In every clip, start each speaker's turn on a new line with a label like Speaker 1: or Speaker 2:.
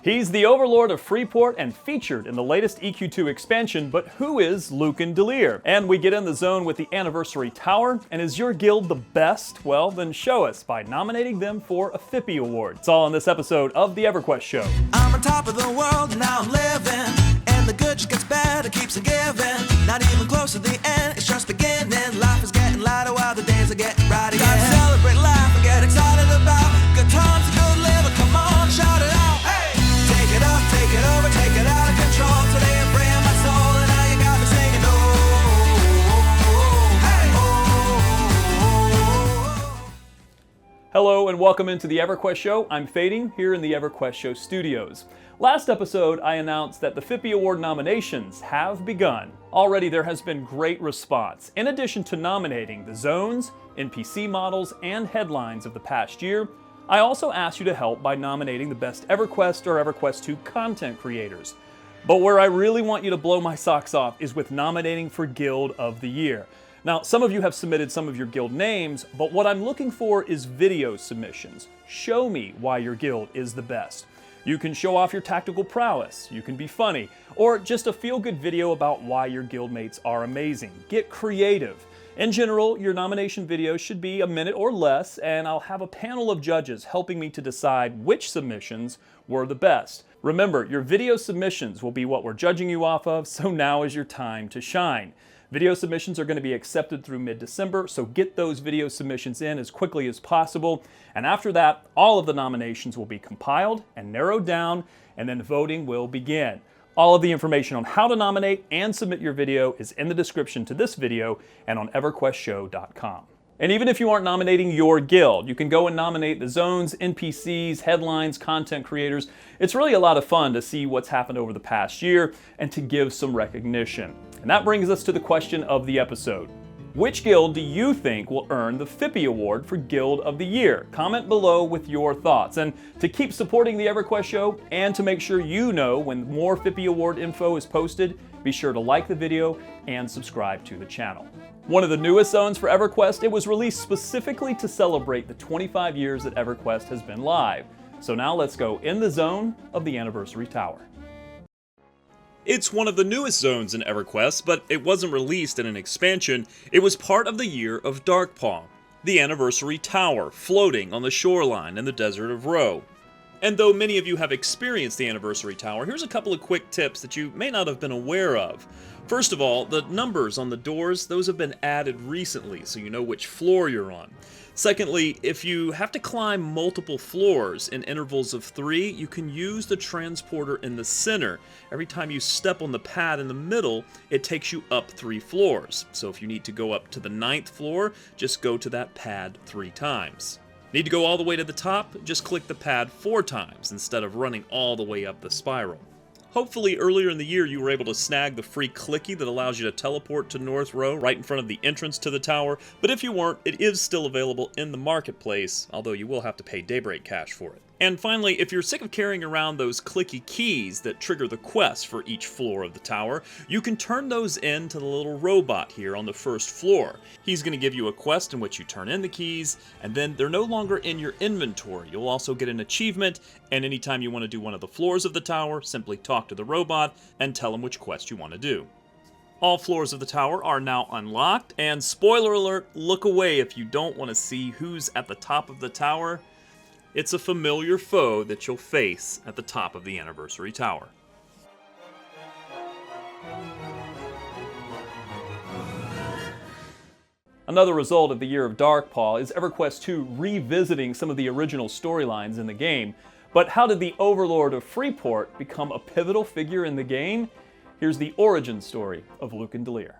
Speaker 1: He's the Overlord of Freeport and featured in the latest EQ2 expansion, but who is Lucan D'lere? And we get in the zone with the Anniversary Tower, and is your guild the best? Well, then show us by nominating them for a Fippy Award. It's all in this episode of the EverQuest Show.
Speaker 2: I'm on top of the world and now I'm living, and the good just gets better, keeps on giving. Not even close to the end, it's just beginning. Life is getting lighter while the days are getting brighter. Gotta celebrate life and get excited about good times and good living. Come on, shout it out. Hey! Take it up, take it over, take it out of control. Today I'm freeing my soul and now you got me singing. Oh, hey, oh.
Speaker 1: Hello and welcome into the EverQuest Show. I'm Fading here in the EverQuest Show studios. Last episode, I announced that the Fippy Award nominations have begun. Already there has been great response. In addition to nominating the zones, NPC models, and headlines of the past year, I also asked you to help by nominating the best EverQuest or EverQuest II content creators. But where I really want you to blow my socks off is with nominating for Guild of the Year. Now, some of you have submitted some of your guild names, but what I'm looking for is video submissions. Show me why your guild is the best. You can show off your tactical prowess, you can be funny, or just a feel-good video about why your guildmates are amazing. Get creative. In general, your nomination video should be a minute or less, and I'll have a panel of judges helping me to decide which submissions were the best. Remember, your video submissions will be what we're judging you off of, so now is your time to shine. Video submissions are going to be accepted through mid-December, so get those video submissions in as quickly as possible. And after that, all of the nominations will be compiled and narrowed down, and then voting will begin. All of the information on how to nominate and submit your video is in the description to this video and on EverQuestShow.com. And even if you aren't nominating your guild, you can go and nominate the zones, NPCs, headlines, content creators. It's really a lot of fun to see what's happened over the past year and to give some recognition. And that brings us to the question of the episode. Which guild do you think will earn the Fippy Award for Guild of the Year? Comment below with your thoughts. And to keep supporting the EverQuest Show and to make sure you know when more Fippy Award info is posted, be sure to like the video and subscribe to the channel. One of the newest zones for EverQuest, it was released specifically to celebrate the 25 years that EverQuest has been live. So now let's go in the zone of the Anniversary Tower. It's one of the newest zones in EverQuest, but it wasn't released in an expansion. It was part of the year of Darkpaw, the Anniversary Tower, floating on the shoreline in the Desert of Ro. And though many of you have experienced the Anniversary Tower, here's a couple of quick tips that you may not have been aware of. First of all, the numbers on the doors, those have been added recently, so you know which floor you're on. Secondly, if you have to climb multiple floors in intervals of 3, you can use the transporter in the center. Every time you step on the pad in the middle, it takes you up 3 floors. So if you need to go up to the 9th floor, just go to that pad 3 times. Need to go all the way to the top? Just click the pad 4 times instead of running all the way up the spiral. Hopefully earlier in the year you were able to snag the free clicky that allows you to teleport to North Row right in front of the entrance to the tower, but if you weren't, it is still available in the marketplace, although you will have to pay Daybreak cash for it. And finally, if you're sick of carrying around those clicky keys that trigger the quests for each floor of the tower, you can turn those in to the little robot here on the first floor. He's going to give you a quest in which you turn in the keys, and then they're no longer in your inventory. You'll also get an achievement, and anytime you want to do one of the floors of the tower, simply talk to the robot and tell him which quest you want to do. All floors of the tower are now unlocked, and spoiler alert, look away if you don't want to see who's at the top of the tower. It's a familiar foe that you'll face at the top of the Anniversary Tower. Another result of the year of Darkpaw is EverQuest II revisiting some of the original storylines in the game. But how did the Overlord of Freeport become a pivotal figure in the game? Here's the origin story of Lucan D'lere.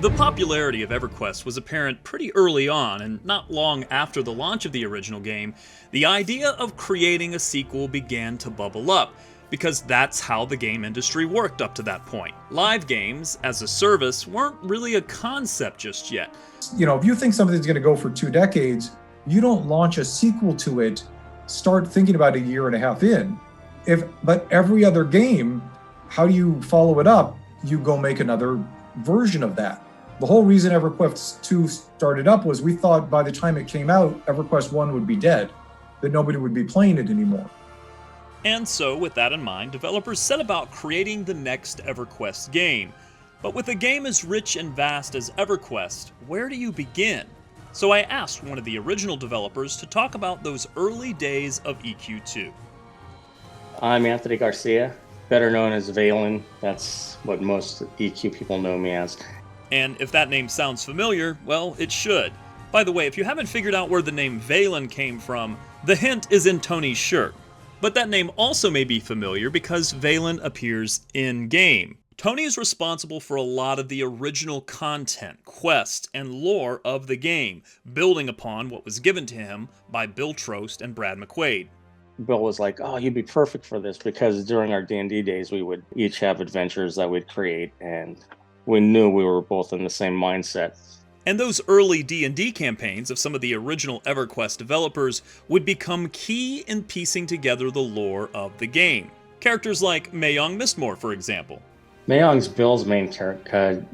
Speaker 1: The popularity of EverQuest was apparent pretty early on, and not long after the launch of the original game, the idea of creating a sequel began to bubble up, because that's how the game industry worked up to that point. Live games, as a service, weren't really a concept just yet.
Speaker 3: You know, if you think something's going to go for 2 decades, you don't launch a sequel to it, start thinking about a year and a half in. But every other game, how do you follow it up? You go make another version of that. The whole reason EverQuest II started up was we thought by the time it came out, EverQuest I would be dead. that nobody would be playing it anymore.
Speaker 1: And so, with that in mind, developers set about creating the next EverQuest game. But with a game as rich and vast as EverQuest, where do you begin? So I asked one of the original developers to talk about those early days of EQ2.
Speaker 4: I'm Anthony Garcia, better known as Valen. That's what most EQ people know me as.
Speaker 1: And if that name sounds familiar, well, it should. By the way, if you haven't figured out where the name Valen came from, the hint is in Tony's shirt. But that name also may be familiar because Valen appears in-game. Tony is responsible for a lot of the original content, quests, and lore of the game, building upon what was given to him by Bill Trost and Brad McQuaid.
Speaker 4: Bill was like, oh, you'd be perfect for this, because during our D&D days, we would each have adventures that we'd create, and we knew we were both in the same mindset.
Speaker 1: And those early D&D campaigns of some of the original EverQuest developers would become key in piecing together the lore of the game. Characters like Mayong Mistmore, for example.
Speaker 4: Mayong's Bill's main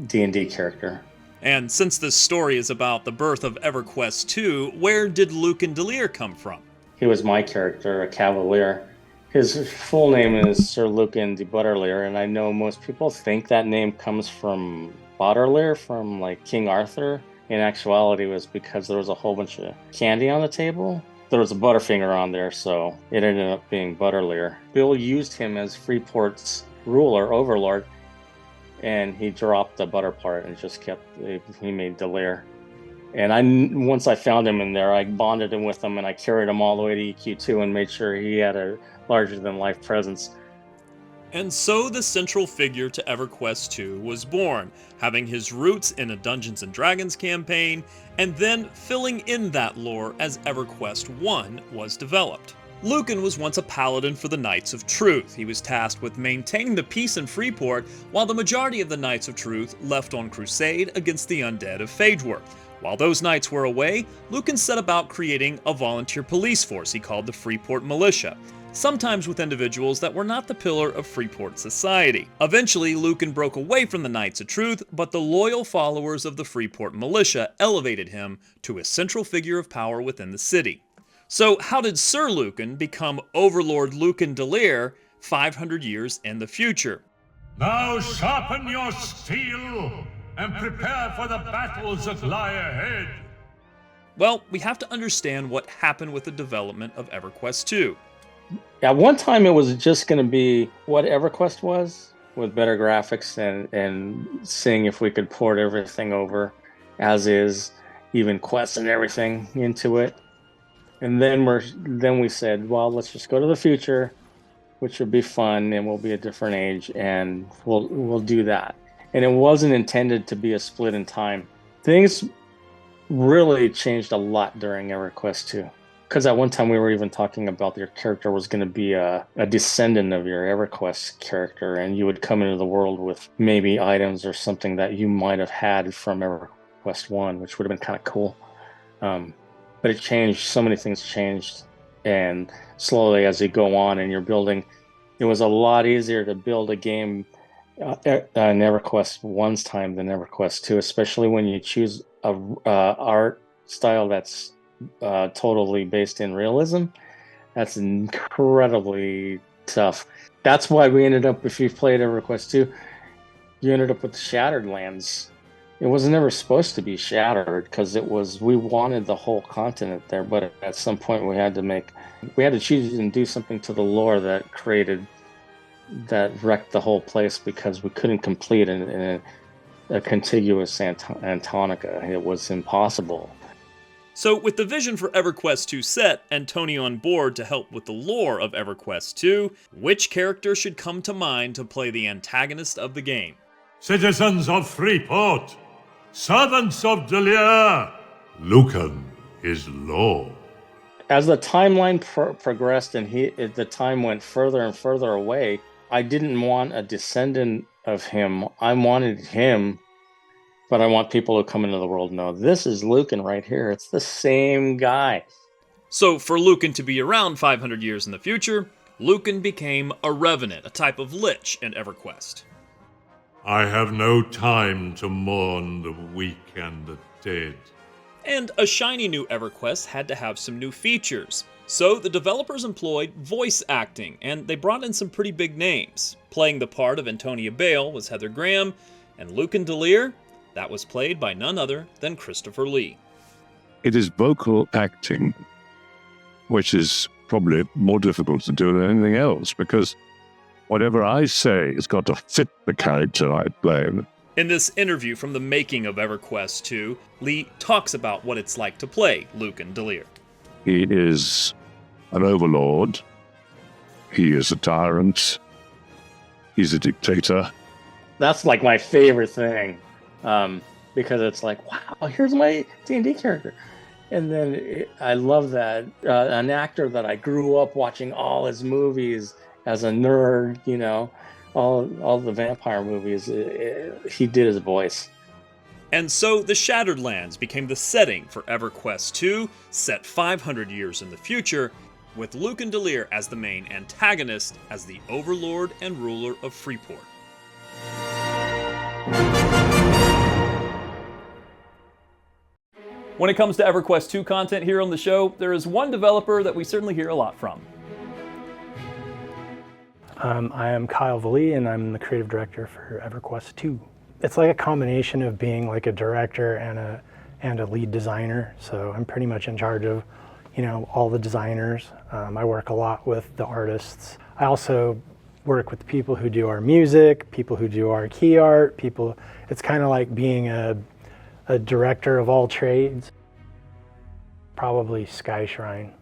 Speaker 4: D&D character.
Speaker 1: And since this story is about the birth of EverQuest II, where did Lucan D'lere come from?
Speaker 4: He was my character, a cavalier. His full name is Sir Lucan D'lere, and I know most people think that name comes from Baudelaire from like King Arthur. In actuality, it was because there was a whole bunch of candy on the table. There was a Butterfinger on there, so it ended up being Baudelaire. Bill used him as Freeport's ruler, Overlord, and he dropped the butter part and just he made D'lere. And once I found him in there, I bonded him with him, and I carried him all the way to EQ2 and made sure he had a larger-than-life presence.
Speaker 1: And so the central figure to EverQuest II was born, having his roots in a Dungeons & Dragons campaign, and then filling in that lore as EverQuest I was developed. Lucan was once a paladin for the Knights of Truth. He was tasked with maintaining the peace in Freeport, while the majority of the Knights of Truth left on crusade against the undead of Phagewar. While those knights were away, Lucan set about creating a volunteer police force he called the Freeport Militia, sometimes with individuals that were not the pillar of Freeport society. Eventually, Lucan broke away from the Knights of Truth, but the loyal followers of the Freeport Militia elevated him to a central figure of power within the city. So how did Sir Lucan become Overlord Lucan D'lere 500 years in the future?
Speaker 5: Now sharpen your steel and prepare for the battles that lie ahead.
Speaker 1: Well, we have to understand what happened with the development of EverQuest II.
Speaker 4: At one time, it was just going to be what EverQuest was, with better graphics and seeing if we could port everything over as is, even quests and everything into it. And then we said, well, let's just go to the future, which would be fun, and we'll be a different age, and we'll do that. And it wasn't intended to be a split in time. Things really changed a lot during EverQuest II. Because at one time we were even talking about your character was going to be a descendant of your EverQuest character, and you would come into the world with maybe items or something that you might have had from EverQuest I, which would have been kind of cool. But it changed. So many things changed. And slowly as you go on and you're building, it was a lot easier to build a game in EverQuest I's time than EverQuest II, especially when you choose a art style that's totally based in realism. That's incredibly tough. That's why we ended up, if you've played EverQuest II, you ended up with Shattered Lands. It was never supposed to be shattered because we wanted the whole continent there, but at some point we had to choose and do something to the lore that wrecked the whole place because we couldn't complete in a contiguous Antonica. It was impossible.
Speaker 1: So with the vision for EverQuest II set and Tony on board to help with the lore of EverQuest II, which character should come to mind to play the antagonist of the game?
Speaker 5: Citizens of Freeport, servants of D'lere, Lucan is law.
Speaker 4: As the timeline progressed and the time went further and further away, I didn't want a descendant of him. I wanted him, but I want people who come into the world to know, this is Lucan right here. It's the same guy.
Speaker 1: So for Lucan to be around 500 years in the future, Lucan became a revenant, a type of lich in EverQuest.
Speaker 5: I have no time to mourn the weak and the dead.
Speaker 1: And a shiny new EverQuest had to have some new features. So the developers employed voice acting, and they brought in some pretty big names. Playing the part of Antonia Bale was Heather Graham, and Lucan D'lere, that was played by none other than Christopher Lee.
Speaker 6: It is vocal acting, which is probably more difficult to do than anything else, because whatever I say has got to fit the character I play.
Speaker 1: In this interview from the making of EverQuest II, Lee talks about what it's like to play Lucan D'lere.
Speaker 6: He is an overlord. He is a tyrant. He's a dictator.
Speaker 4: That's like my favorite thing, because it's like, wow, here's my D&D character. And then I love that an actor that I grew up watching all his movies as a nerd, you know, all the vampire movies, he did his voice.
Speaker 1: And so the Shattered Lands became the setting for EverQuest II, set 500 years in the future, with Lucan D'lere as the main antagonist as the Overlord and ruler of Freeport. When it comes to EverQuest II content here on the show, there is one developer that we certainly hear a lot from.
Speaker 7: I am Kyle Vallee, and I'm the creative director for EverQuest II. It's like a combination of being like a director and a lead designer. So I'm pretty much in charge of, you know, all the designers. I work a lot with the artists. I also work with the people who do our music, people who do our key art, people. It's kind of like being a director of all trades. Probably Sky Shrine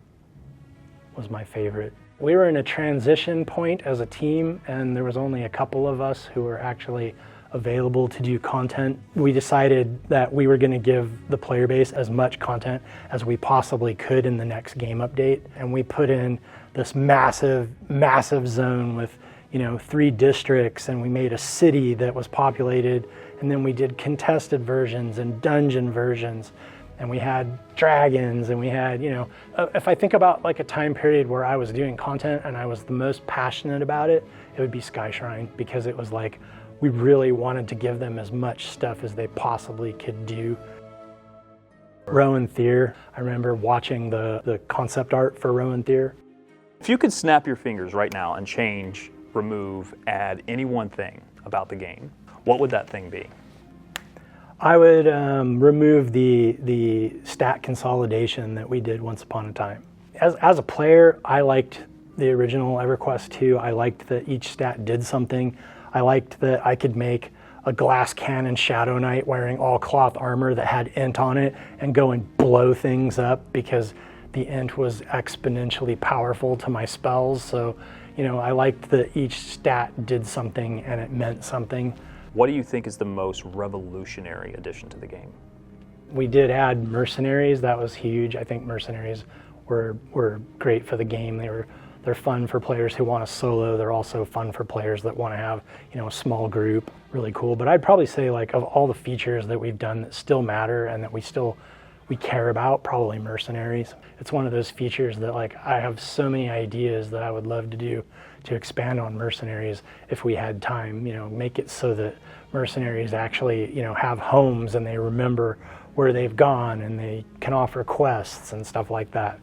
Speaker 7: was my favorite. We were in a transition point as a team, and there was only a couple of us who were actually available to do content. We decided that we were going to give the player base as much content as we possibly could in the next game update, and we put in this massive zone with, you know, 3 districts, and we made a city that was populated, and then we did contested versions and dungeon versions, and we had dragons, and we had, you know, if I think about like a time period where I was doing content and I was the most passionate about it, it would be Sky Shrine, because it was like, we really wanted to give them as much stuff as they possibly could do. Rowan Thier, I remember watching the concept art for Rowan Thier.
Speaker 1: If you could snap your fingers right now and change, remove, add any one thing about the game, what would that thing be?
Speaker 7: I would remove the stat consolidation that we did once upon a time. As a player, I liked the original EverQuest II. I liked that each stat did something. I liked that I could make a glass cannon Shadow Knight wearing all cloth armor that had int on it and go and blow things up, because the int was exponentially powerful to my spells. So, you know, I liked that each stat did something and it meant something.
Speaker 1: What do you think is the most revolutionary addition to the game?
Speaker 7: We did add mercenaries. That was huge. I think mercenaries were great for the game. They're fun for players who want to solo. They're also fun for players that want to have, you know, a small group. Really cool. But I'd probably say, like, of all the features that we've done that still matter and that we care about, probably mercenaries. It's one of those features that, like, I have so many ideas that I would love to do to expand on mercenaries if we had time. You know, make it so that mercenaries actually, you know, have homes and they remember where they've gone and they can offer quests and stuff like that.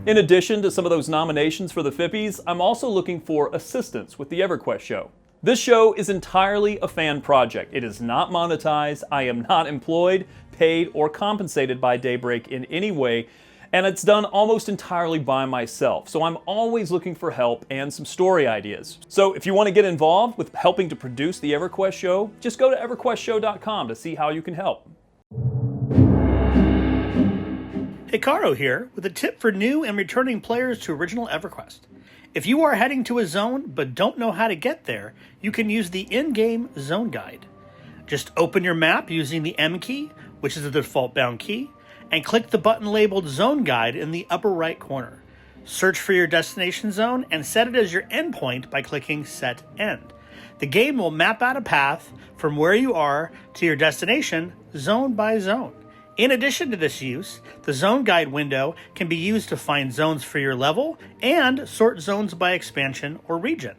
Speaker 1: In addition to some of those nominations for the Fippies, I'm also looking for assistance with the EverQuest show. This show is entirely a fan project. It is not monetized. I am not employed, paid, or compensated by Daybreak in any way, and it's done almost entirely by myself. So I'm always looking for help and some story ideas. So if you want to get involved with helping to produce the EverQuest show, just go to EverQuestShow.com to see how you can help.
Speaker 8: Hikaro here with a tip for new and returning players to original EverQuest. If you are heading to a zone but don't know how to get there, you can use the in-game zone guide. Just open your map using the M key, which is the default bound key, and click the button labeled Zone Guide in the upper right corner. Search for your destination zone and set it as your endpoint by clicking Set End. The game will map out a path from where you are to your destination, zone by zone. In addition to this use, the Zone Guide window can be used to find zones for your level and sort zones by expansion or region.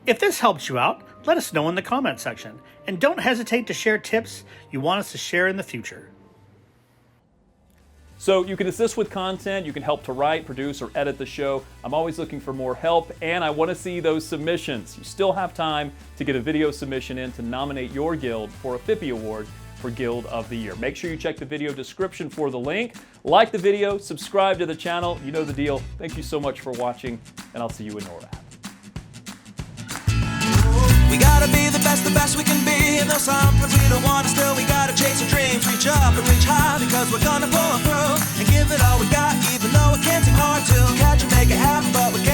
Speaker 8: If this helps you out, let us know in the comment section, and don't hesitate to share tips you want us to share in the future.
Speaker 1: So you can assist with content, you can help to write, produce, or edit the show. I'm always looking for more help, and I want to see those submissions. You still have time to get a video submission in to nominate your guild for a Fippy Award for Guild of the Year. Make sure you check the video description for the link. Like the video, subscribe to the channel. You know the deal. Thank you so much for watching, and I'll see you in Norrath.
Speaker 2: We gotta be the best we can be. And though sometimes we don't want to, still we gotta chase our dreams. Reach up and reach high, because we're gonna pull through and give it all we got, even though it can seem hard to catch and make it happen, but we